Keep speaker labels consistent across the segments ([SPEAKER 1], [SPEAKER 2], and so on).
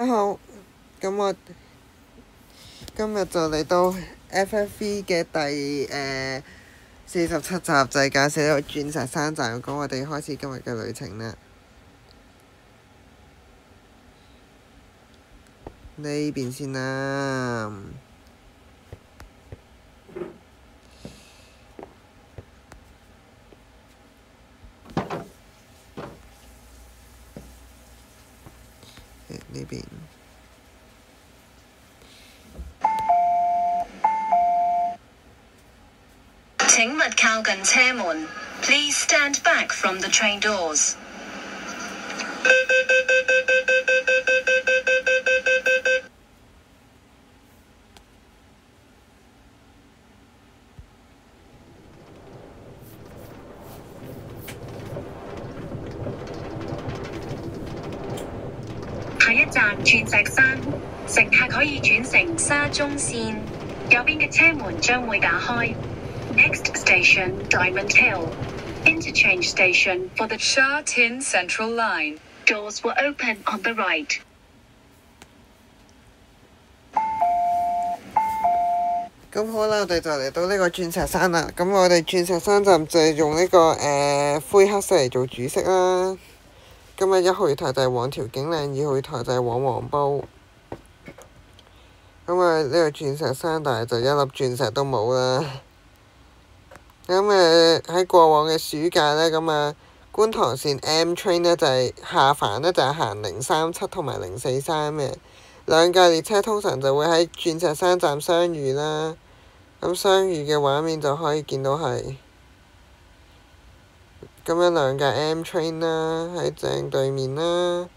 [SPEAKER 1] 好，咁我今日就嚟到 FFV 嘅第47集，就係介紹呢個鑽石山站。咁我哋開始今日嘅旅程啦。呢邊先啦。呢邊。
[SPEAKER 2] 請勿靠近車門。Please stand back from the train doors. 下一站鑽石山，乘客可以轉乘沙中線，右邊嘅車門將會打開。Next station, Diamond Hill. Interchange station for the Sha Tin Central Line. Doors will open on the right.
[SPEAKER 1] 咁好啦，我哋就嚟到呢個鑽石山啦。咁我哋鑽石山站就係用呢個灰黑色嚟做主色啦。今日1號月台就係往調景嶺，2號月台就係往黃埔。咁呢個鑽石山，但係就一粒鑽石都冇啦。咁喺過往嘅暑假呢，觀塘線 M Train 呢就係下凡呢就係行037同埋043嘅兩架列車，通常就會喺鑽石山站相遇啦。咁相遇嘅畫面就可以見到係咁樣兩架 M Train 啦，喺正對面啦。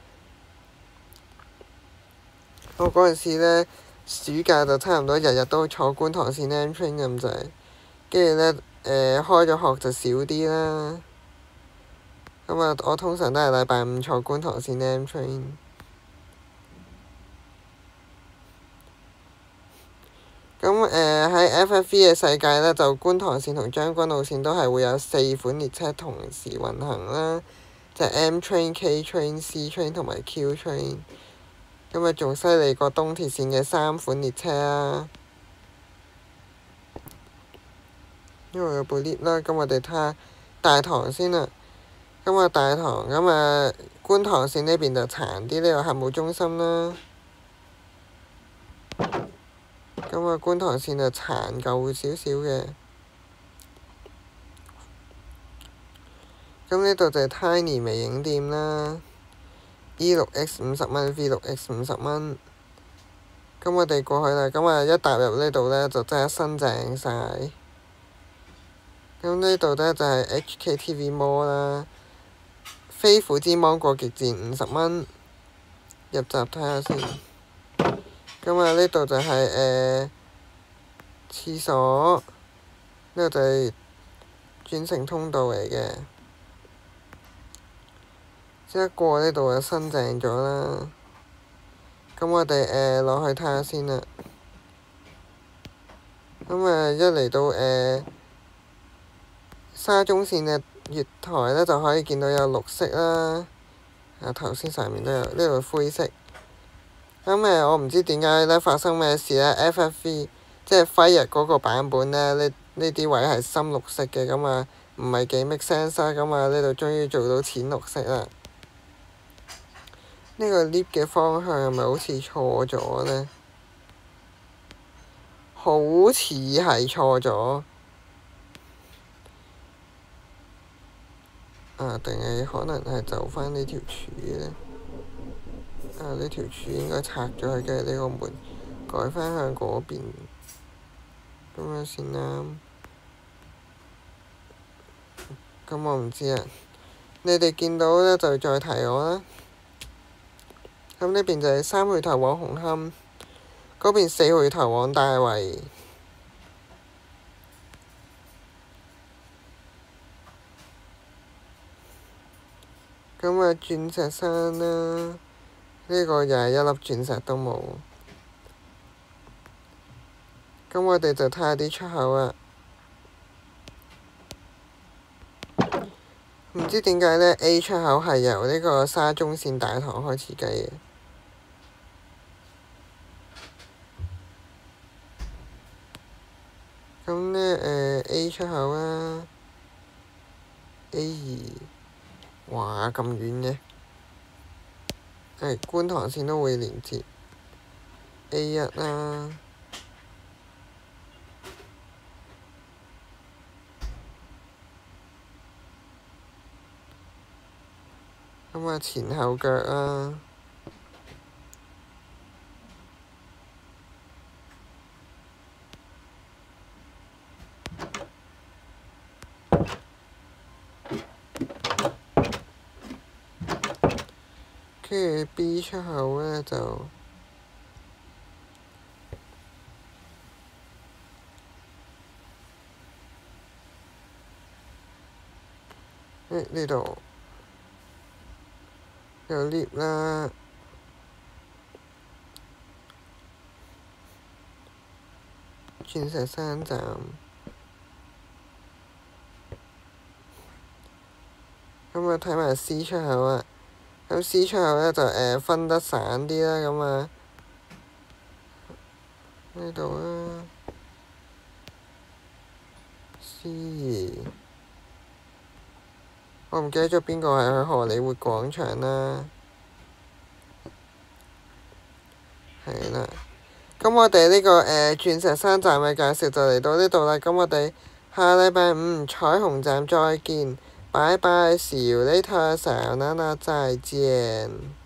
[SPEAKER 1] 我嗰陣時呢，暑假就差唔多日日都坐觀塘線 M Train 咁滯，跟住呢，開咗學就少啲啦。我通常都係禮拜五坐觀塘線 M Train。喺 FFV 嘅世界呢，就觀塘線同將軍澳線都係會有4款列車同時運行啦，就係 M Train、K Train、C Train 同埋 Q Train。仲犀利過東鐵線嘅3款列車啦。因為有部 lift 啦，咁我哋睇下大堂先啦。大堂觀塘線呢邊就殘啲，呢個客務中心啦。觀塘線就殘舊少少嘅。呢度就係 Tiny 微影店啦。E6X 50蚊 ，V6X 50蚊。我哋過去啦，一踏入呢度呢，就真係新淨晒。呢度呢，就係 HKTV Mall 啦。飛虎之芒果極戰50蚊。入閘睇下先。呢度就係廁所，呢度就係轉乘通道嚟嘅。一過呢度就新淨咗啦。我哋落去睇下先啦。一嚟到沙中線嘅月台呢，就可以見到有綠色啦。頭先上面都有，呢度灰色。我唔知點解呢，發生咩事呢 FFV 即係輝日嗰個版本呢，呢啲位係深綠色嘅，唔係幾 make sense 啦。呢度終於做到淺綠色啦。呢個 lift 嘅方向係咪好似錯咗呢？好似係錯咗。定係可能係走返呢條柱呢？呢條柱應該拆咗佢，跟住呢個門改返向嗰邊，咁樣先啱。我唔知啊。你哋見到呢，就再提我啦。呢邊就係3號月台往紅磡，嗰邊4號月台往大圍。鑽石山啦，呢個又係一粒鑽石都冇。我哋就睇下啲出口啦。唔知點解呢 A 出口係由呢個沙中線大堂開始計嘅。咁呢A 出口啦，A2，哇咁遠嘅，觀塘線都會連接 A1 啦。咁啊前後腳啦。跟住 B 出口呢，就呢度有 lift 啦，鑽石山站。咁啊睇埋 C 出口啊，咁 C 出口呢，就分得散啲啦，咁啊呢度啊 C，我唔記得咗邊個係去荷里活廣場啦。係啦，咁我哋呢個鑽石山站嘅介紹就嚟到呢度啦。咁我哋下禮拜五彩虹站再見，拜拜，see you later，sayonara，再見。